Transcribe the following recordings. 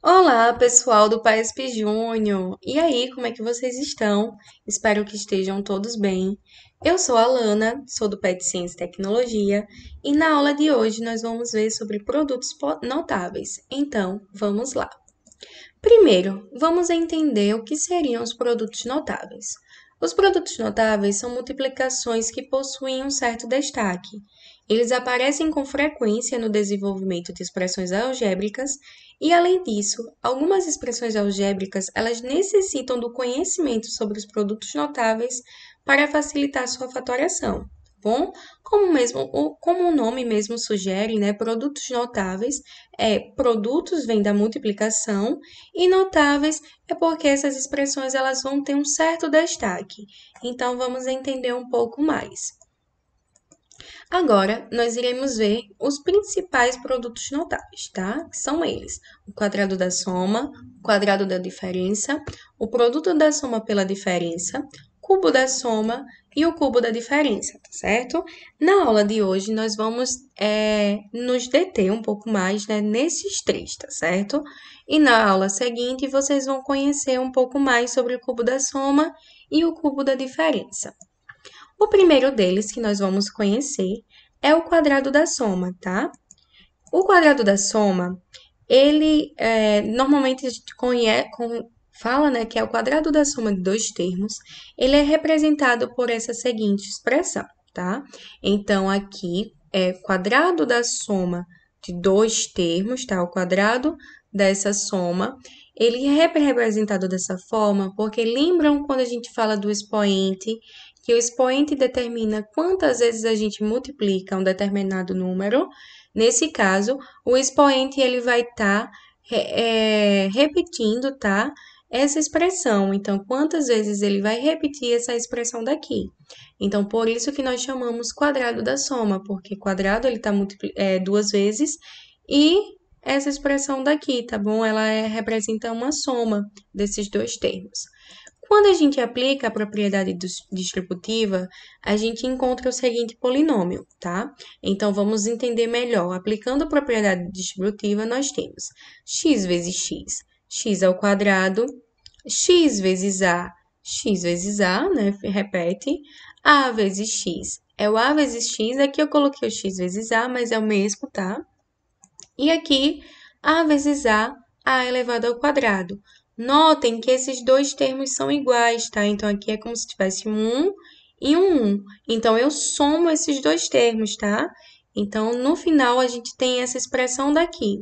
Olá, pessoal do PAESP Júnior! E aí, como é que vocês estão? Espero que estejam todos bem. Eu sou a Lana, sou do PET Ciência e Tecnologia, e na aula de hoje nós vamos ver sobre produtos notáveis. Então, vamos lá. Primeiro, vamos entender o que seriam os produtos notáveis. Os produtos notáveis são multiplicações que possuem um certo destaque. Eles aparecem com frequência no desenvolvimento de expressões algébricas e, além disso, algumas expressões algébricas elas necessitam do conhecimento sobre os produtos notáveis para facilitar sua fatoriação. Bom, como o nome mesmo sugere, né, produtos notáveis produtos vêm da multiplicação e notáveis é porque essas expressões elas vão ter um certo destaque. Então vamos entender um pouco mais. Agora nós iremos ver os principais produtos notáveis, tá? Que são eles: o quadrado da soma, o quadrado da diferença, o produto da soma pela diferença, cubo da soma e o cubo da diferença, tá certo? Na aula de hoje nós vamos nos deter um pouco mais, né, nesses três, tá certo? E na aula seguinte vocês vão conhecer um pouco mais sobre o cubo da soma e o cubo da diferença. O primeiro deles que nós vamos conhecer é o quadrado da soma, tá? O quadrado da soma, ele normalmente a gente fala, né, que é o quadrado da soma de dois termos. Ele é representado por essa seguinte expressão, tá? Então, aqui é quadrado da soma de dois termos, tá? O quadrado dessa soma. Ele é representado dessa forma porque lembram quando a gente fala do expoente, que o expoente determina quantas vezes a gente multiplica um determinado número. Nesse caso, o expoente ele vai estar repetindo, tá? Essa expressão. Então, quantas vezes ele vai repetir essa expressão daqui? Então, por isso que nós chamamos quadrado da soma, porque quadrado ele está duas vezes e essa expressão daqui, tá bom? Ela representa uma soma desses dois termos. Quando a gente aplica a propriedade distributiva, a gente encontra o seguinte polinômio, tá? Então, vamos entender melhor. Aplicando a propriedade distributiva, nós temos x vezes x ao quadrado, x vezes a, né? Repete, a vezes x. É o a vezes x, aqui eu coloquei o x vezes a, mas é o mesmo, tá? E aqui, a vezes a elevado ao quadrado. Notem que esses dois termos são iguais, tá? Então, aqui é como se tivesse um 1 e um 1. Então, eu somo esses dois termos, tá? Então, no final, a gente tem essa expressão daqui.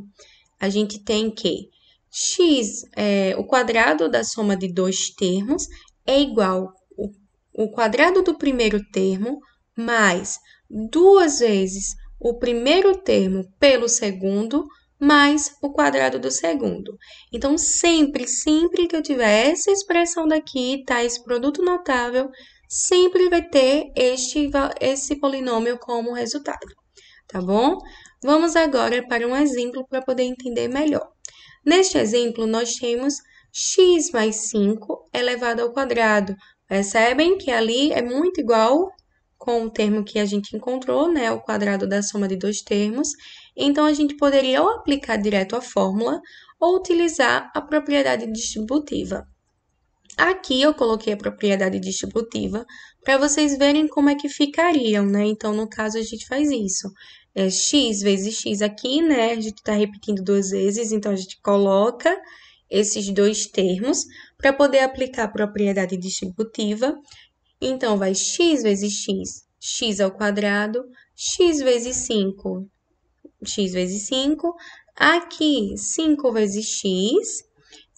A gente tem que o quadrado da soma de dois termos é igual o quadrado do primeiro termo mais duas vezes o primeiro termo pelo segundo mais o quadrado do segundo. Então, sempre que eu tiver essa expressão daqui, tá? Esse produto notável, sempre vai ter esse polinômio como resultado, tá bom? Vamos agora para um exemplo para poder entender melhor. Neste exemplo, nós temos x mais 5 elevado ao quadrado. Percebem que ali é muito igual com o termo que a gente encontrou, né? O quadrado da soma de dois termos. Então, a gente poderia ou aplicar direto a fórmula ou utilizar a propriedade distributiva. Aqui eu coloquei a propriedade distributiva para vocês verem como é que ficariam, né? Então, no caso, a gente faz isso. É x vezes x aqui, né? A gente está repetindo duas vezes, então a gente coloca esses dois termos para poder aplicar a propriedade distributiva. Então, vai x vezes x ao quadrado, x vezes 5, x vezes 5. Aqui, 5 vezes x,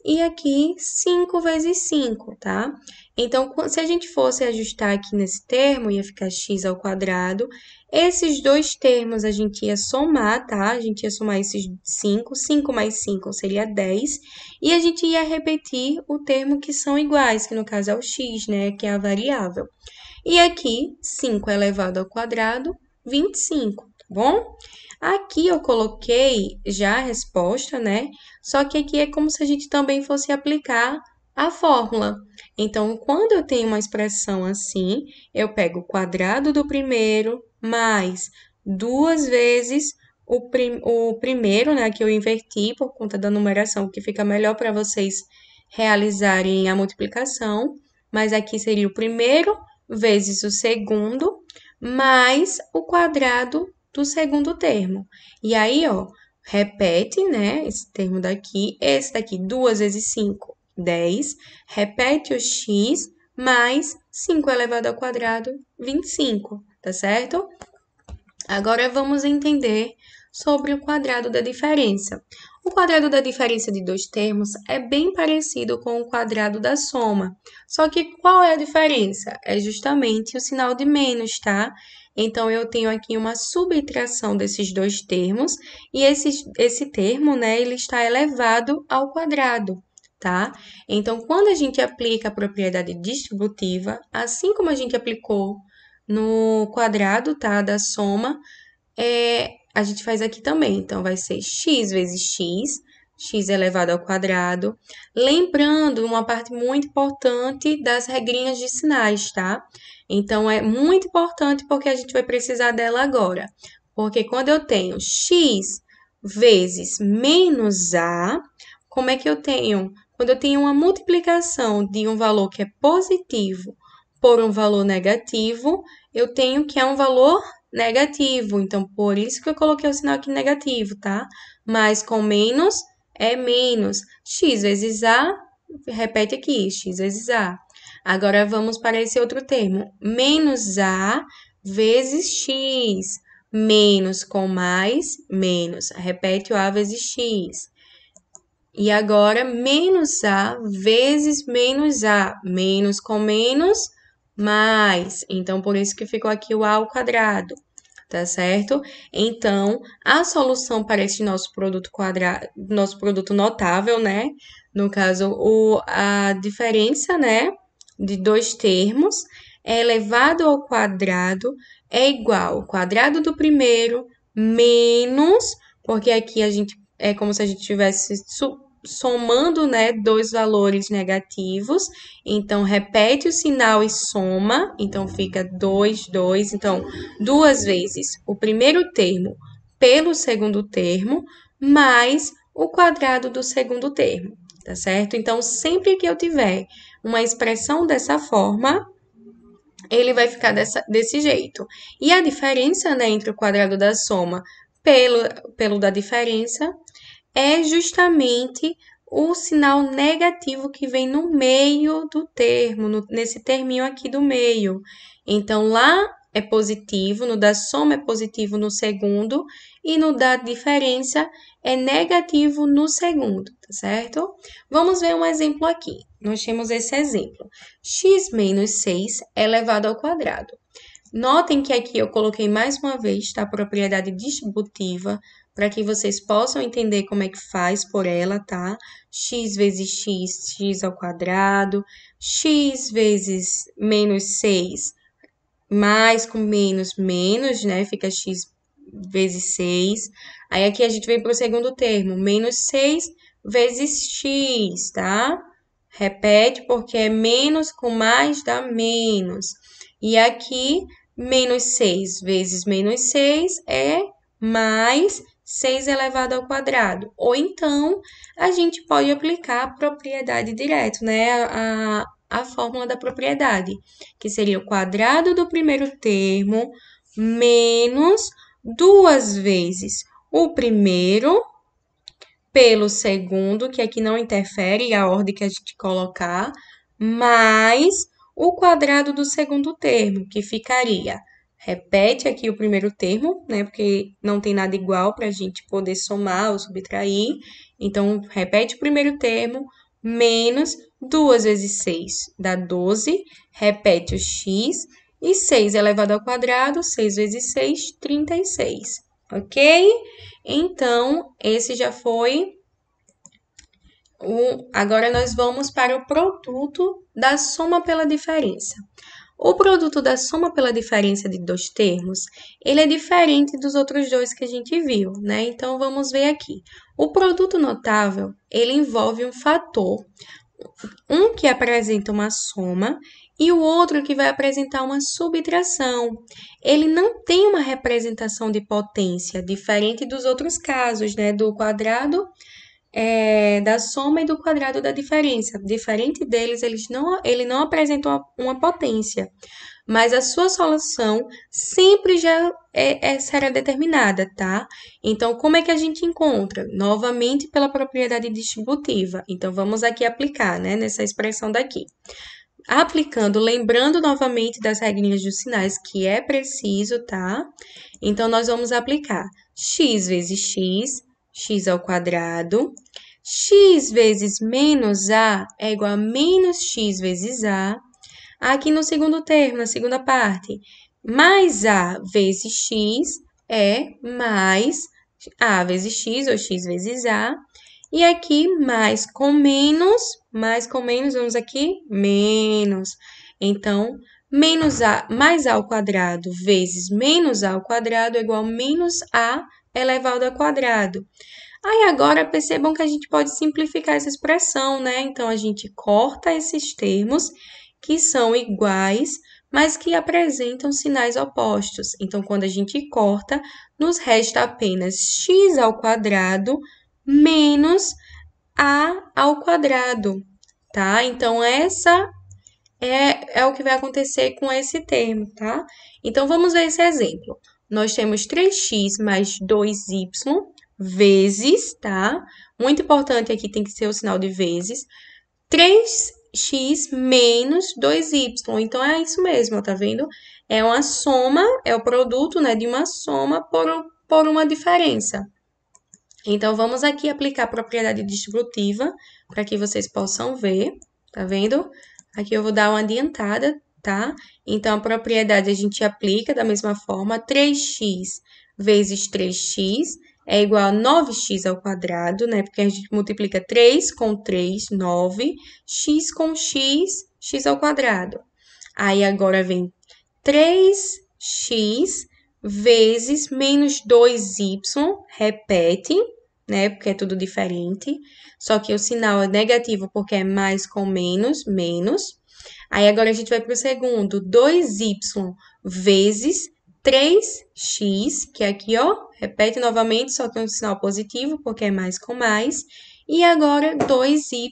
e aqui 5 vezes 5, tá? Então, se a gente fosse ajustar aqui nesse termo, ia ficar x ao quadrado. Esses dois termos a gente ia somar, tá? A gente ia somar esses 5, 5 mais 5 seria 10, e a gente ia repetir o termo que são iguais, que no caso é o x, né? Que é a variável. E aqui, 5 elevado ao quadrado, 25, tá bom? Aqui eu coloquei já a resposta, né? Só que aqui é como se a gente também fosse aplicar a fórmula. Então, quando eu tenho uma expressão assim, eu pego o quadrado do primeiro mais duas vezes o primeiro, né, que eu inverti por conta da numeração, que fica melhor para vocês realizarem a multiplicação, mas aqui seria o primeiro vezes o segundo, mais o quadrado do segundo termo. E aí, ó, repete, né, esse termo daqui, esse daqui, 2 vezes 5, 10, repete o x, mais 5 elevado ao quadrado, 25, tá certo? Agora vamos entender sobre o quadrado da diferença. O quadrado da diferença de dois termos é bem parecido com o quadrado da soma. Só que qual é a diferença? É justamente o sinal de menos, tá? Então, eu tenho aqui uma subtração desses dois termos e esse termo, né, ele está elevado ao quadrado, tá? Então, quando a gente aplica a propriedade distributiva, assim como a gente aplicou no quadrado, tá, da soma, a gente faz aqui também. Então, vai ser x vezes x elevado ao quadrado. Lembrando uma parte muito importante das regrinhas de sinais, tá? Então, é muito importante porque a gente vai precisar dela agora. Porque quando eu tenho x vezes menos a, como é que eu tenho? Quando eu tenho uma multiplicação de um valor que é positivo por um valor negativo, eu tenho que é um valor negativo. Então, por isso que eu coloquei o sinal aqui negativo, tá? Mas com menos é menos. X vezes A, repete aqui, x vezes A. Agora, vamos para esse outro termo. Menos A vezes x. Menos com mais, menos. Repete o A vezes x. E agora, menos A vezes menos A. Menos com menos, mais. Então, por isso que ficou aqui o A ao quadrado, tá certo? Então, a solução para esse nosso produto quadrado, nosso produto notável, né? No caso, a diferença, né, de dois termos é elevado ao quadrado é igual ao quadrado do primeiro menos, porque aqui a gente é como se a gente tivesse somando, né, dois valores negativos. Então, repete o sinal e soma. Então, fica 2, 2. Então, duas vezes o primeiro termo pelo segundo termo, mais o quadrado do segundo termo, tá certo? Então, sempre que eu tiver uma expressão dessa forma, ele vai ficar desse jeito. E a diferença, né, entre o quadrado da soma pelo da diferença é justamente o sinal negativo que vem no meio do termo, nesse terminho aqui do meio. Então, lá é positivo, no da soma é positivo no segundo, e no da diferença é negativo no segundo, tá certo? Vamos ver um exemplo aqui. Nós temos esse exemplo. X menos 6 elevado ao quadrado. Notem que aqui eu coloquei mais uma vez, tá? A propriedade distributiva, para que vocês possam entender como é que faz por ela, tá? X vezes x, x ao quadrado. X vezes menos 6, mais com menos, menos, né? Fica x vezes 6. Aí, aqui a gente vem para o segundo termo, menos 6 vezes x, tá? Repete, porque é menos com mais dá menos. E aqui, menos 6 vezes menos 6 é mais 6 elevado ao quadrado. Ou então, a gente pode aplicar a propriedade direto, né? A fórmula da propriedade, que seria o quadrado do primeiro termo menos 2 vezes o primeiro pelo segundo, que aqui não interfere a ordem que a gente colocar, mais o quadrado do segundo termo, que ficaria. Repete aqui o primeiro termo, né? Porque não tem nada igual para a gente poder somar ou subtrair. Então, repete o primeiro termo, menos 2 vezes 6 dá 12. Repete o x. E 6 elevado ao quadrado, 6 vezes 6, 36. Ok? Então, esse já foi agora nós vamos para o produto da soma pela diferença. O produto da soma pela diferença de dois termos, ele é diferente dos outros dois que a gente viu, né? Então, vamos ver aqui. O produto notável, ele envolve um fator, um que apresenta uma soma e o outro que vai apresentar uma subtração. Ele não tem uma representação de potência, diferente dos outros casos, né? Do quadrado da soma e do quadrado da diferença. Diferente deles, ele não apresentam uma potência, mas a sua solução sempre já será determinada, tá? Então, como é que a gente encontra? Novamente pela propriedade distributiva. Então, vamos aqui aplicar, né, nessa expressão daqui. Aplicando, lembrando novamente das regrinhas dos sinais, que é preciso, tá? Então, nós vamos aplicar x vezes x ao quadrado. X vezes menos a é igual a menos x vezes a. Aqui no segundo termo, na segunda parte, mais a vezes x é mais a vezes x, ou x vezes a. E aqui, mais com menos, vamos aqui, menos. Então, mais a ao quadrado vezes menos a ao quadrado é igual a menos a elevado ao quadrado. Aí agora percebam que a gente pode simplificar essa expressão, né? Então, a gente corta esses termos que são iguais, mas que apresentam sinais opostos. Então, quando a gente corta, nos resta apenas x ao quadrado menos a ao quadrado, tá? Então, essa é o que vai acontecer com esse termo, tá? Então, vamos ver esse exemplo. Nós temos 3x mais 2y vezes, tá? Muito importante aqui tem que ser o sinal de vezes. 3x menos 2y. Então, é isso mesmo, tá vendo? É uma soma, é o produto, né, de uma soma por uma diferença. Então, vamos aqui aplicar a propriedade distributiva para que vocês possam ver, tá vendo? Aqui eu vou dar uma adiantada, tá? Então, a propriedade a gente aplica da mesma forma, 3x vezes 3x é igual a 9x ao quadrado, né? Porque a gente multiplica 3 com 3, 9, x com x, x ao quadrado. Aí, agora vem 3x vezes menos 2y, repete, né? Porque é tudo diferente. Só que o sinal é negativo porque é mais com menos, menos. Aí agora a gente vai para o segundo, 2y vezes 3x, que é aqui, ó, repete novamente, só que é um sinal positivo porque é mais com mais. E agora 2y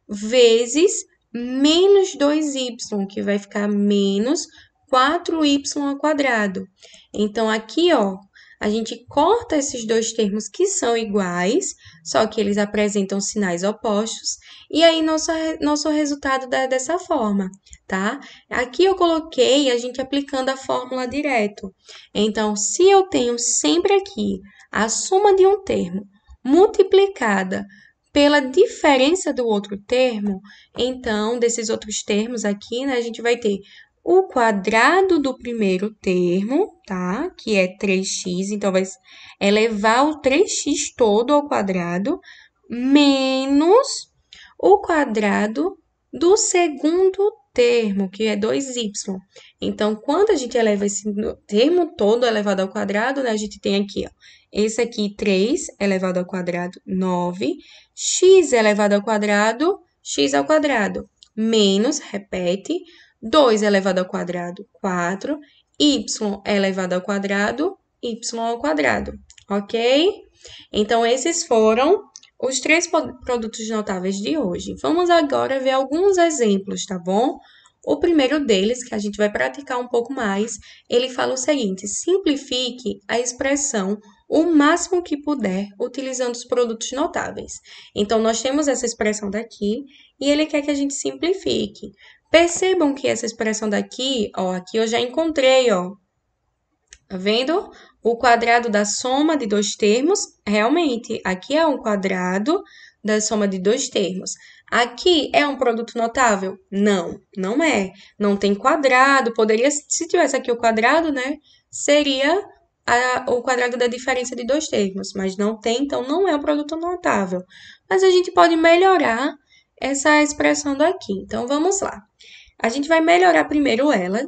vezes menos 2y, que vai ficar menos 4y ao quadrado. Então, aqui, ó, a gente corta esses dois termos que são iguais, só que eles apresentam sinais opostos, e aí nosso resultado dá dessa forma, tá? Aqui eu coloquei a gente aplicando a fórmula direto. Então, se eu tenho sempre aqui a soma de um termo multiplicada pela diferença do outro termo, então, desses outros termos aqui, né, a gente vai ter o quadrado do primeiro termo, tá? Que é 3x, então vai elevar o 3x todo ao quadrado, menos o quadrado do segundo termo, que é 2y. Então, quando a gente eleva esse termo todo elevado ao quadrado, né, a gente tem aqui, ó, esse aqui, 3 elevado ao quadrado, 9, x elevado ao quadrado, x ao quadrado, menos, repete, 2 elevado ao quadrado, 4, y elevado ao quadrado, y ao quadrado, ok? Então, esses foram os 3 produtos notáveis de hoje. Vamos agora ver alguns exemplos, tá bom? O primeiro deles, que a gente vai praticar um pouco mais, ele fala o seguinte: simplifique a expressão o máximo que puder utilizando os produtos notáveis. Então, nós temos essa expressão daqui e ele quer que a gente simplifique. Percebam que essa expressão daqui, ó, aqui eu já encontrei, ó. Tá vendo? O quadrado da soma de dois termos, realmente, aqui é um quadrado da soma de dois termos. Aqui é um produto notável? Não, não é. Não tem quadrado, poderia, se tivesse aqui o quadrado, né, seria o quadrado da diferença de dois termos, mas não tem, então não é um produto notável. Mas a gente pode melhorar essa expressão daqui. Então, vamos lá. A gente vai melhorar primeiro ela,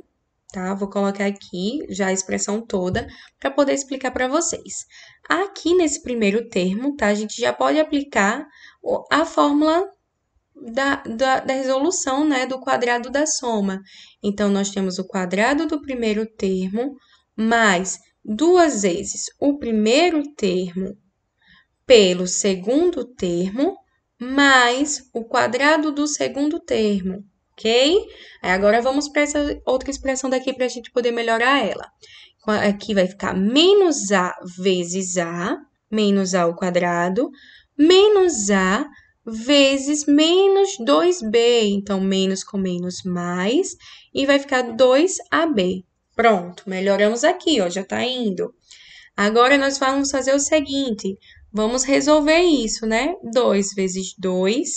tá? Vou colocar aqui já a expressão toda para poder explicar para vocês. Aqui nesse primeiro termo, tá? A gente já pode aplicar a fórmula da resolução, né, do quadrado da soma. Então, nós temos o quadrado do primeiro termo mais 2 vezes o primeiro termo pelo segundo termo mais o quadrado do segundo termo, ok? Aí agora vamos para essa outra expressão daqui para a gente poder melhorar ela. Aqui vai ficar menos a vezes a, menos a ao quadrado, menos a vezes menos 2b. Então, menos com menos mais, e vai ficar 2ab. Pronto, melhoramos aqui, ó, já tá indo. Agora, nós vamos fazer o seguinte, vamos resolver isso, né? 2 vezes 2,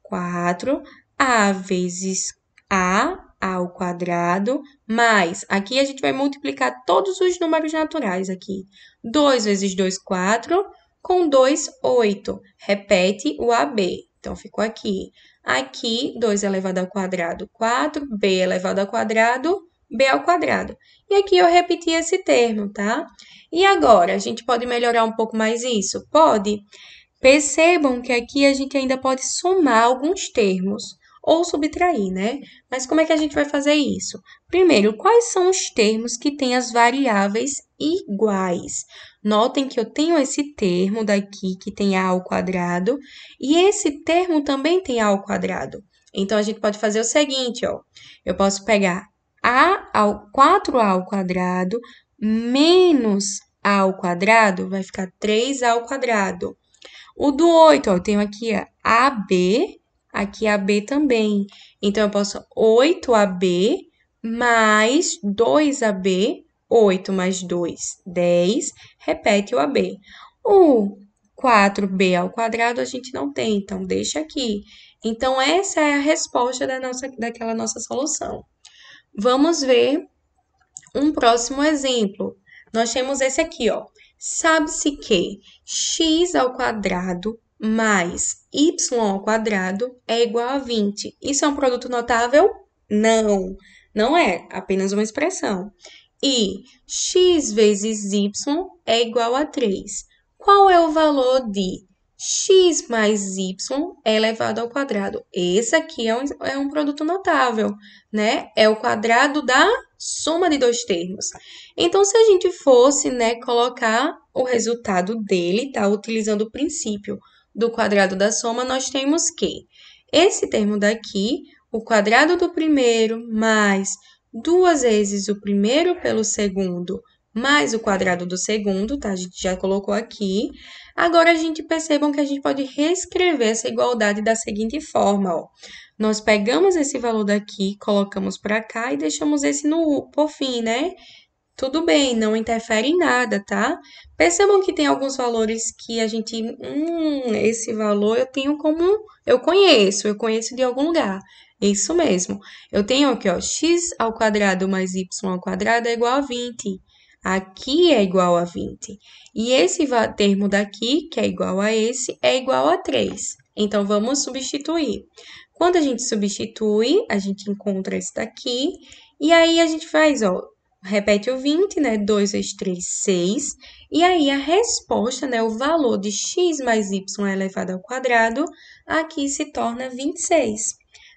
4, a vezes a ao quadrado, mais, aqui a gente vai multiplicar todos os números naturais aqui. 2 vezes 2, 4, com 2, 8. Repete o AB. Então, ficou aqui. Aqui, 2 elevado ao quadrado, 4, b elevado ao quadrado, b ao quadrado. E aqui eu repeti esse termo, tá? E agora, a gente pode melhorar um pouco mais isso? Pode. Percebam que aqui a gente ainda pode somar alguns termos ou subtrair, né? Mas como é que a gente vai fazer isso? Primeiro, quais são os termos que têm as variáveis iguais? Notem que eu tenho esse termo daqui que tem a ao quadrado e esse termo também tem a ao quadrado. Então, a gente pode fazer o seguinte, ó. Eu posso pegar 4a ao quadrado menos a ao quadrado, vai ficar 3a ao quadrado. O do 8, ó, eu tenho aqui AB, aqui AB também. Então, eu posso 8AB mais 2AB, 8 mais 2, 10, repete o AB. O 4B ao quadrado a gente não tem, então deixa aqui. Então, essa é a resposta daquela nossa solução. Vamos ver um próximo exemplo. Nós temos esse aqui, ó. Sabe-se que x ao quadrado mais y ao quadrado é igual a 20. Isso é um produto notável? Não, não é, apenas uma expressão. E x vezes y é igual a 3. Qual é o valor de x mais y elevado ao quadrado? Esse aqui é um produto notável, né? É o quadrado da soma de dois termos. Então, se a gente fosse, né, colocar o resultado dele, tá? Utilizando o princípio do quadrado da soma, nós temos que esse termo daqui, o quadrado do primeiro mais 2 vezes o primeiro pelo segundo mais o quadrado do segundo, tá? A gente já colocou aqui. Agora, a gente percebam que a gente pode reescrever essa igualdade da seguinte forma, ó. Nós pegamos esse valor daqui, colocamos para cá e deixamos esse por fim, né? Tudo bem, não interfere em nada, tá? Percebam que tem alguns valores que a gente, esse valor eu conheço de algum lugar. Isso mesmo. Eu tenho aqui, ó, x ao quadrado mais y ao quadrado é igual a 20. Aqui é igual a 20. E esse termo daqui, que é igual a esse, é igual a 3. Então, vamos substituir. Quando a gente substitui, a gente encontra esse daqui. E aí, a gente faz, ó, repete o 20, né? 2 vezes 3, 6. E aí, a resposta, né? O valor de x mais y elevado ao quadrado, aqui se torna 26,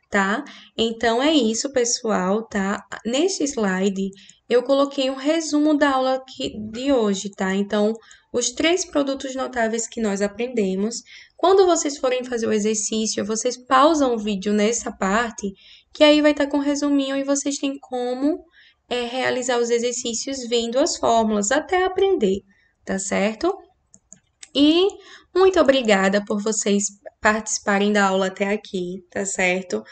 tá? Então, é isso, pessoal, tá? Neste slide, eu coloquei um resumo da aula de hoje, tá? Então, os 3 produtos notáveis que nós aprendemos. Quando vocês forem fazer o exercício, vocês pausam o vídeo nessa parte, que aí vai estar com um resuminho e vocês têm como realizar os exercícios vendo as fórmulas, até aprender, tá certo? E muito obrigada por vocês participarem da aula até aqui, tá certo?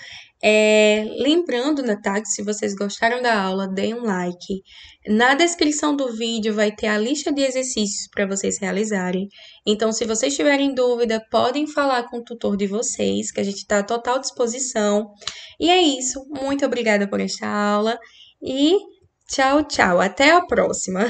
Lembrando, né, tá, que se vocês gostaram da aula, deem um like. Na descrição do vídeo vai ter a lista de exercícios para vocês realizarem. Então, se vocês tiverem dúvida, podem falar com o tutor de vocês, que a gente está à total disposição. E é isso. Muito obrigada por esta aula e tchau, tchau. Até a próxima!